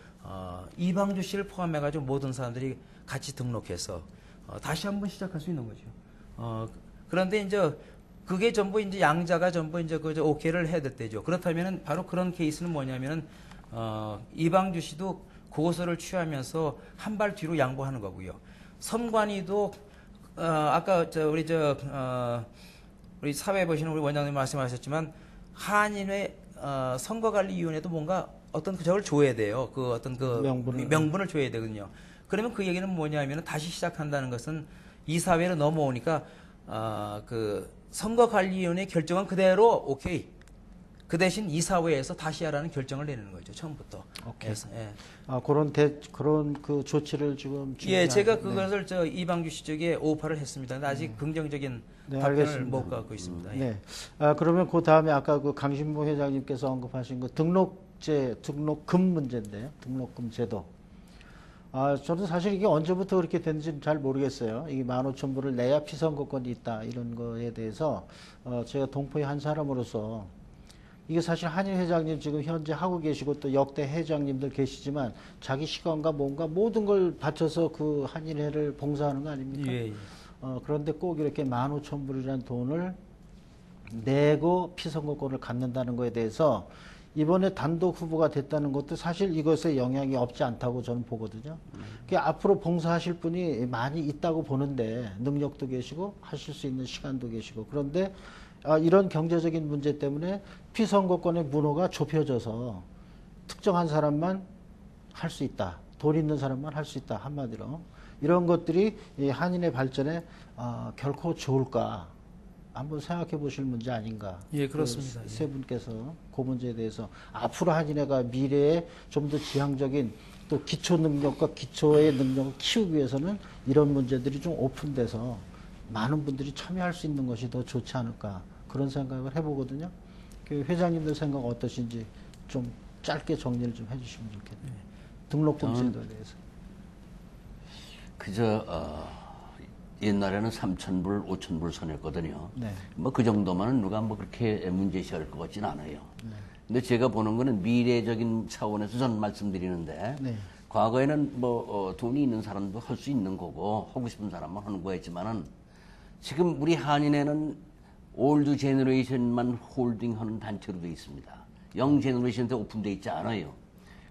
이방주 씨를 포함해가지고 모든 사람들이 같이 등록해서 다시 한번 시작할 수 있는 거죠. 그런데 이제 그게 전부 이제 양자가 전부 이제 그 오케이를 해야 될 때죠. 그렇다면은 바로 그런 케이스는 뭐냐면은 이방주 씨도 고소를 취하면서 한 발 뒤로 양보하는 거고요. 선관위도 아까 우리 사회 보시는 우리 원장님 말씀하셨지만 한인회 선거관리위원회도 뭔가 어떤 저걸 줘야 돼요. 그 어떤 그 명분을 줘야 되거든요. 그러면 그 얘기는 뭐냐면은 다시 시작한다는 것은 이사회로 넘어오니까 그 선거관리위원회 결정은 그대로 오케이. 그 대신 이사회에서 다시 하라는 결정을 내리는 거죠. 처음부터. 오케이. 예. 그런 그 조치를 지금 예, 제가 그것을 이방주 씨 쪽에 오파를 했습니다. 근데 아직 긍정적인 답변을 알겠습니다. 못 갖고 있습니다. 예. 네. 그러면 그 다음에 아까 그 강신모 회장님께서 언급하신 그 등록금 문제인데요. 등록금 제도. 저는 사실 이게 언제부터 그렇게 됐는지 잘 모르겠어요. 이게 15,000불을 내야 피선거권이 있다 이런 거에 대해서 제가 동포의 한 사람으로서 이게 사실 한인 회장님 지금 현재 하고 계시고 또 역대 회장님들 계시지만 자기 시간과 뭔가 모든 걸 바쳐서 그 한인회를 봉사하는 거 아닙니까? 예, 예. 그런데 꼭 이렇게 15,000불이라는 돈을 내고 피선거권을 갖는다는 거에 대해서 이번에 단독 후보가 됐다는 것도 사실 이것에 영향이 없지 않다고 저는 보거든요. 앞으로 봉사하실 분이 많이 있다고 보는데 능력도 계시고 하실 수 있는 시간도 계시고 그런데 이런 경제적인 문제 때문에 피선거권의 문호가 좁혀져서 특정한 사람만 할 수 있다. 돈 있는 사람만 할 수 있다. 한마디로. 이런 것들이 이 한인의 발전에 결코 좋을까. 한번 생각해 보실 문제 아닌가. 예, 그렇습니다. 세 분께서 그 문제에 대해서 앞으로 한인회가 미래에 좀 더 지향적인 또 기초 능력과 기초의 능력을 키우기 위해서는 이런 문제들이 좀 오픈돼서 많은 분들이 참여할 수 있는 것이 더 좋지 않을까 그런 생각을 해보거든요. 그 회장님들 생각 어떠신지 좀 짧게 정리를 좀 해주시면 좋겠네요. 등록금 제도에 대해서. 옛날에는 3,000불, 5,000불 선이었거든요. 네. 뭐 그 정도만은 누가 뭐 그렇게 문제시할 것 같진 않아요. 네. 근데 제가 보는 거는 미래적인 차원에서 저는 말씀드리는데 네. 과거에는 돈이 있는 사람도 할 수 있는 거고 하고 싶은 사람만 하는 거였지만은 지금 우리 한인회는 올드 제너레이션만 홀딩하는 단체로 되어 있습니다. 영 제너레이션한테 오픈되어 있지 않아요.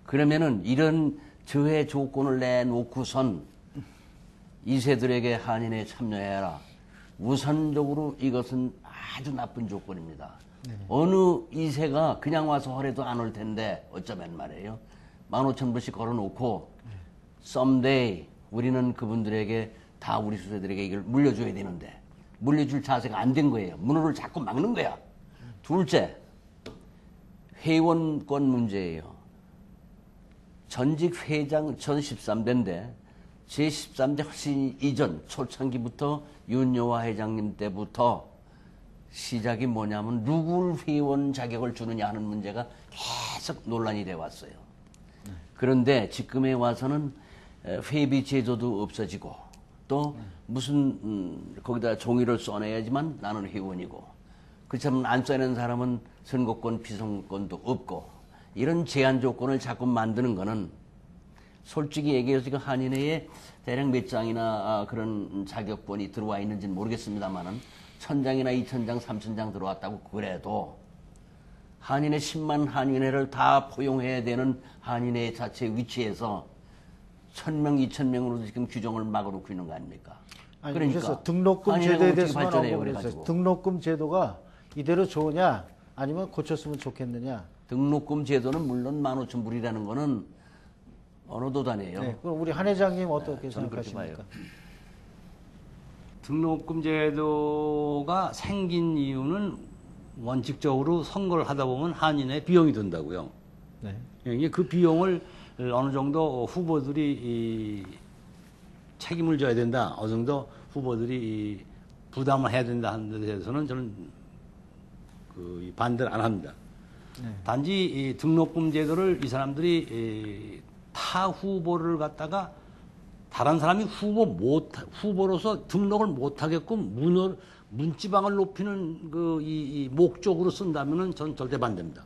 그러면은 이런 저해 조건을 내놓고선 2세들에게 한인회에 참여해라. 우선적으로 이것은 아주 나쁜 조건입니다. 네. 어느 2세가 그냥 와서 하래도 안 올 텐데 어쩌면 말이에요. 15,000불씩 걸어놓고 someday 우리는 그분들에게 다 우리 수세들에게 이걸 물려줘야 되는데 물려줄 자세가 안 된 거예요. 문호를 자꾸 막는 거야. 둘째, 회원권 문제예요. 전직 회장 전 13대인데 제13대 훨씬 이전 초창기부터 윤여화 회장님 때부터 시작이 뭐냐면 누굴 회원 자격을 주느냐 하는 문제가 계속 논란이 돼 왔어요. 그런데 지금에 와서는 회비 제도도 없어지고 또 무슨 거기다 종이를 써내야지만 나는 회원이고 그렇지만 안 써내는 사람은 선거권, 피선거권도 없고 이런 제한 조건을 자꾸 만드는 거는 솔직히 얘기해서 지금 한인회에 대략 몇 장이나 그런 자격권이 들어와 있는지는 모르겠습니다만은 1,000장이나 2,000장, 3,000장 들어왔다고 그래도 한인회 10만 한인회를 다 포용해야 되는 한인회 자체 위치에서 1,000명, 2,000명으로 지금 규정을 막아놓고 있는 거 아닙니까? 아니, 그러니까 그래서 등록금 제도에 대해서만 발전해요, 그래서 등록금 제도가 이대로 좋으냐 아니면 고쳤으면 좋겠느냐. 등록금 제도는 물론 15,000불이라는 거는 어느 도단이에요. 네, 그럼 우리 한 회장님 어떻게 저는 그렇게 생각하십니까? 등록금 제도가 생긴 이유는 원칙적으로 선거를 하다 보면 한인의 비용이 든다고요. 네. 이게 그 비용을 어느 정도 후보들이 책임을 져야 된다. 어느 정도 후보들이 부담을 해야 된다 하는 데 대해서는 저는 반대를 안 합니다. 네. 단지 이 등록금 제도를 이 사람들이 타 후보를 갖다가 다른 사람이 후보로서 등록을 못하게끔 문지방을 높이는 이 목적으로 쓴다면은 전 절대 반대입니다.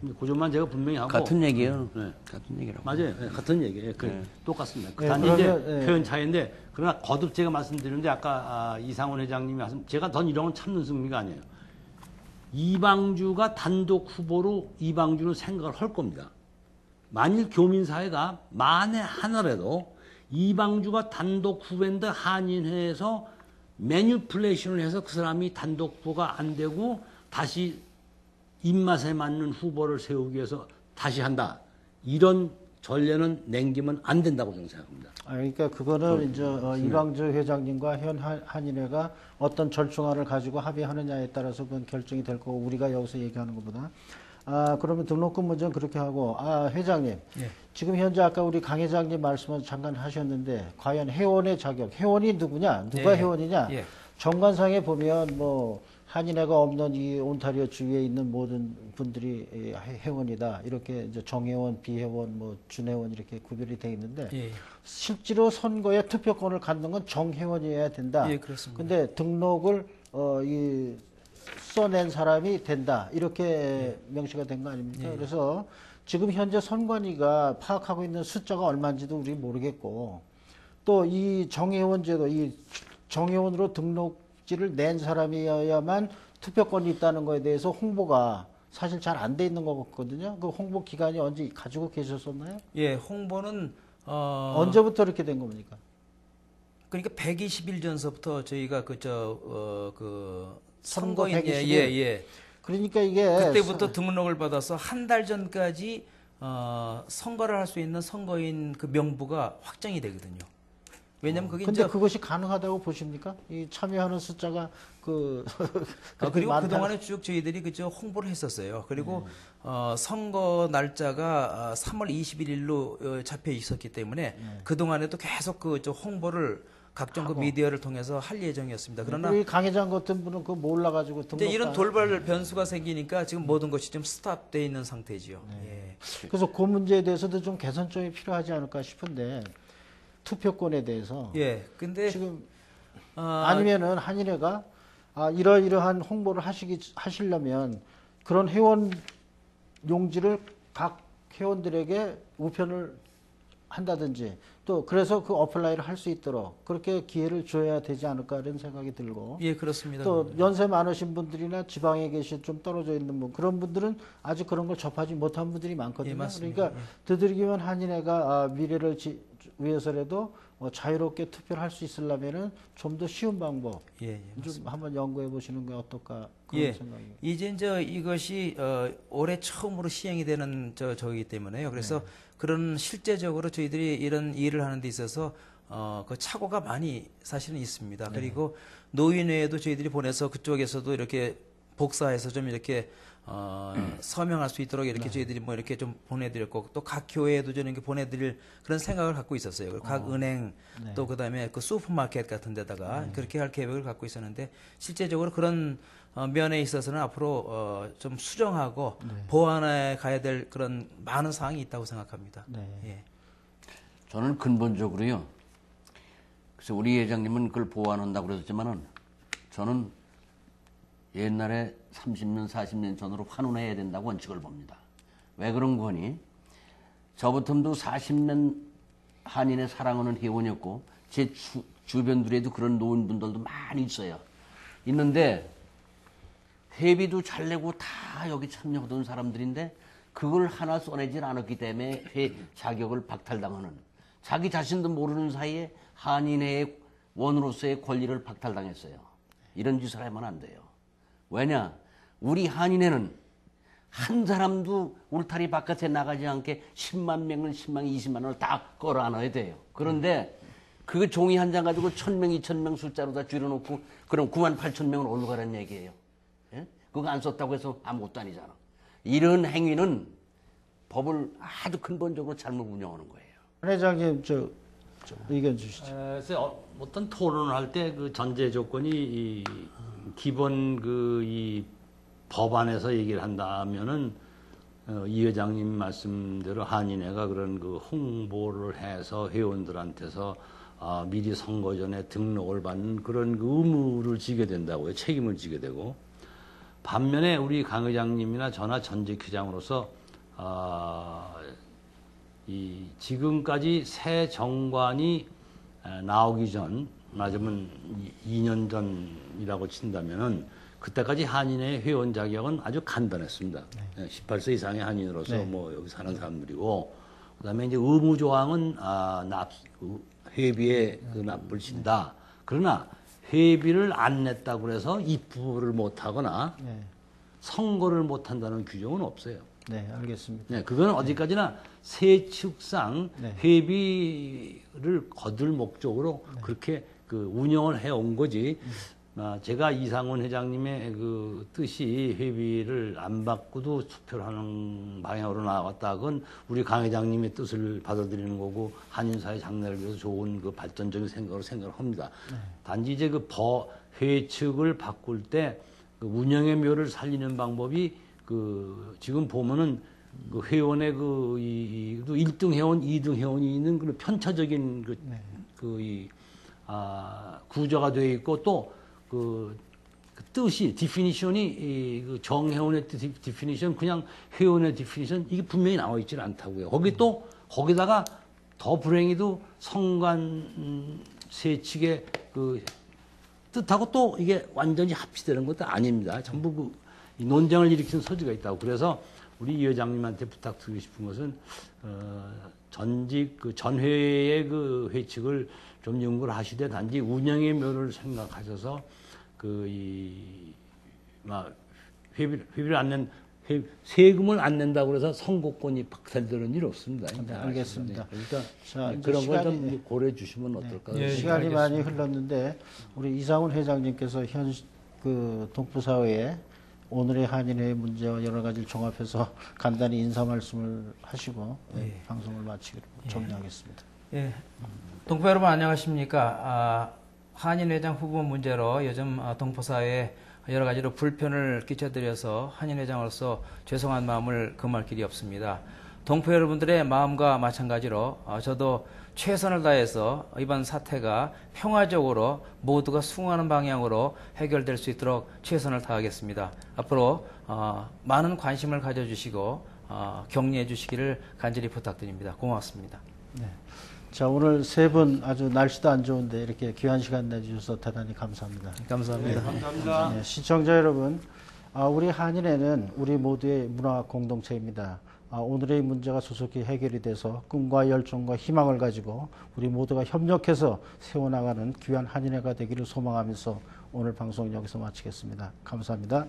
네. 그 점만 제가 분명히 하고. 같은 얘기예요. 네. 같은 얘기라고. 맞아요. 네, 같은 얘기예요. 네. 똑같습니다. 네, 단지 그러면, 이제 표현 차이인데, 그러나 거듭 제가 말씀드리는데, 아까 이상원 회장님이 제가 전 이런 건 참는 승리가 아니에요. 이방주가 단독 후보로 이방주는 생각을 할 겁니다. 만일 교민사회가 만에 하나라도 이방주가 단독 후보인데 한인회에서 매니플레이션을 해서 그 사람이 단독 후보가 안 되고 다시 입맛에 맞는 후보를 세우기 위해서 다시 한다. 이런 전례는 냉기면 안 된다고 저는 생각합니다. 그러니까 그거는 이제 이방주 회장님과 현 한인회가 어떤 절충안을 가지고 합의하느냐에 따라서 그건 결정이 될 거고 우리가 여기서 얘기하는 것보다. 그러면 등록금 문제는 그렇게 하고, 회장님. 예. 지금 현재 아까 우리 강 회장님 말씀을 잠깐 하셨는데, 과연 회원의 자격, 회원이 누구냐? 누가 예. 회원이냐? 예. 정관상에 보면 뭐, 한인회가 없는 이 온타리오 주위에 있는 모든 분들이 회원이다. 이렇게 이제 정회원, 비회원, 뭐, 준회원 이렇게 구별이 되어 있는데, 예. 실제로 선거에 투표권을 갖는 건 정회원이어야 된다. 예, 그렇습니다. 근데 등록을, 써낸 사람이 된다. 이렇게 명시가 된 거 아닙니까? 그래서 지금 현재 선관위가 파악하고 있는 숫자가 얼마인지도 우리 모르겠고 또 이 정회원 제도, 이 정회원으로 등록지를 낸 사람이어야만 투표권이 있다는 거에 대해서 홍보가 사실 잘 안 돼 있는 것 같거든요. 그 홍보 기간이 언제 가지고 계셨었나요? 예, 홍보는 언제부터 이렇게 된 겁니까? 그러니까 120일 전서부터 저희가 선거 선거인 120일? 그러니까 이게 그때부터 등록을 받아서 한 달 전까지 선거를 할 수 있는 선거인 그 명부가 확정이 되거든요. 왜냐면 그게 근데 이제 그것이 가능하다고 보십니까? 이 참여하는 숫자가 그리고 많다. 그동안에 쭉 저희들이 그저 홍보를 했었어요. 그리고 선거 날짜가 3월 21일로 잡혀 있었기 때문에 그동안에도 계속 저 홍보를 각종 그 미디어를 통해서 할 예정이었습니다. 그러나 우리 강 회장 같은 분은 그거 몰라가지고 이제 이런 돌발 변수가 생기니까 지금 모든 것이 좀 스탑돼 있는 상태지요. 예. 그래서 그 문제에 대해서도 좀 개선점이 필요하지 않을까 싶은데 투표권에 대해서 예. 근데 지금 아니면은 한인회가 이러이러한 홍보를 하시려면 그런 회원 용지를 각 회원들에게 우편을 한다든지 또 그래서 그 어플라이를 할 수 있도록 그렇게 기회를 줘야 되지 않을까 이런 생각이 들고 예, 그렇습니다. 또 연세 많으신 분들이나 지방에 계신 좀 떨어져 있는 분 그런 분들은 아직 그런 걸 접하지 못한 분들이 많거든요. 예, 맞습니다. 그러니까 되도록이면 한인회가 미래를 위해서라도 자유롭게 투표를 할 수 있으려면은 좀 더 쉬운 방법 좀 한번 연구해 보시는 게 어떨까 그런 생각이에요. 이제 이것이 올해 처음으로 시행이 되는 저기 때문에요. 그래서 그런 실제적으로 저희들이 이런 일을 하는 데 있어서 그 착오가 많이 사실은 있습니다. 그리고 노인회에도 저희들이 보내서 그쪽에서도 이렇게 복사해서 좀 이렇게 서명할 수 있도록 이렇게 저희들이 뭐 이렇게 좀 보내드렸고 또 각 교회에도 저는 이렇게 보내드릴 그런 생각을 갖고 있었어요. 그리고 각 은행 또 그다음에 그 슈퍼마켓 같은 데다가 그렇게 할 계획을 갖고 있었는데 실제적으로 그런 면에 있어서는 앞으로 좀 수정하고 보완해 가야 될 그런 많은 사항이 있다고 생각합니다. 예. 저는 근본적으로요. 그래서 우리 회장님은 그걸 보완한다고 그러셨지만은 저는 옛날에 30년, 40년 전으로 환원해야 된다고 원칙을 봅니다. 왜 그런 거니? 저부터도 40년 한인의 사랑하는 회원이었고 제 주변들에도 그런 노인분들도 많이 있어요. 있는데 회비도 잘 내고 다 여기 참여하던 사람들인데 그걸 하나 써내질 않았기 때문에 회 자격을 박탈당하는 자기 자신도 모르는 사이에 한인회의 원으로서의 권리를 박탈당했어요. 이런 짓을 하면 안 돼요. 왜냐? 우리 한인회는 한 사람도 울타리 바깥에 나가지 않게 10만 명을 10만, 20만 원을 다 끌어안아야 돼요. 그런데 그 종이 한 장 가지고 1000명, 2000명 숫자로 다 줄여놓고 그럼 9만 8천 명을 올라가라는 얘기예요. 예? 그거 안 썼다고 해서 아무것도 아니잖아. 이런 행위는 법을 아주 근본적으로 잘못 운영하는 거예요. 한 회장님 저 의견 주시죠. 그래서 어떤 토론을 할 때 그 전제 조건이 이 기본 그 이 법안에서 얘기를 한다면은 이 회장님 말씀대로 한인회가 그런 그 홍보를 해서 회원들한테서 미리 선거 전에 등록을 받는 그런 그 의무를 지게 된다고요. 책임을 지게 되고. 반면에 우리 강 회장님이나 저나 전직 회장으로서 이 지금까지 새 정관이 나오기 전, 맞으면 2년 전이라고 친다면은 그때까지 한인회 회원 자격은 아주 간단했습니다. 18세 이상의 한인으로서 뭐 여기 사는 사람들이고, 그다음에 이제 의무 조항은 회비에 그 납부를 친다. 그러나 회비를 안 냈다고 해서 입부를 못 하거나 선거를 못 한다는 규정은 없어요. 네, 알겠습니다. 네, 그거는 어디까지나 세칙상 회비를 거둘 목적으로 그렇게 그 운영을 해온 거지. 제가 이상훈 회장님의 그 뜻이 회비를 안 받고도 투표를 하는 방향으로 나아갔다. 그건 우리 강 회장님의 뜻을 받아들이는 거고 한인사회 장래를 위해서 좋은 그 발전적인 생각으로 생각을 합니다. 단지 이제 그 회칙을 바꿀 때 그 운영의 묘를 살리는 방법이 그 지금 보면은 그 회원의 그 1등 회원, 2등 회원이 있는 그런 편차적인 구조가 되어 있고 또 그 뜻이 디피니션이 그 정회원의 디피니션 그냥 회원의 디피니션 이게 분명히 나와 있지는 않다고요. 거기다가 더 불행히도 성관 세칙의 그 뜻하고 또 이게 완전히 합치되는 것도 아닙니다. 전부 그 논쟁을 일으키는 소지가 있다고. 그래서 우리 이 회장님한테 부탁드리고 싶은 것은 전직 그 전회의 그 회칙을 좀 연구를 하시되 단지 운영의 묘를 생각하셔서 회비를 안 낸 세금을 안 낸다고 해서 선거권이 박탈되는 일 없습니다. 네, 알겠습니다. 그러니까 자, 이제 그런 걸 시간이, 좀 고려해 주시면 어떨까? 예, 시간이 알겠습니다. 많이 흘렀는데 우리 이상훈 회장님께서 그 동부사회에 오늘의 한인회의 문제와 여러 가지를 종합해서 간단히 인사 말씀을 하시고 방송을 마치기로 정리하겠습니다. 예, 동포 여러분 안녕하십니까? 한인회장 후보 문제로 요즘 동포사회에 여러 가지로 불편을 끼쳐드려서 한인회장으로서 죄송한 마음을 금할 길이 없습니다. 동포 여러분들의 마음과 마찬가지로 저도 최선을 다해서 이번 사태가 평화적으로 모두가 수긍하는 방향으로 해결될 수 있도록 최선을 다하겠습니다. 앞으로 많은 관심을 가져주시고 격려해 주시기를 간절히 부탁드립니다. 고맙습니다. 네. 자, 오늘 세 분 아주 날씨도 안 좋은데 이렇게 귀한 시간 내주셔서 대단히 감사합니다. 감사합니다. 감사합니다. 네, 시청자 여러분, 우리 한인회는 우리 모두의 문화 공동체입니다. 오늘의 문제가 조속히 해결이 돼서 꿈과 열정과 희망을 가지고 우리 모두가 협력해서 세워나가는 귀한 한인회가 되기를 소망하면서 오늘 방송 여기서 마치겠습니다. 감사합니다.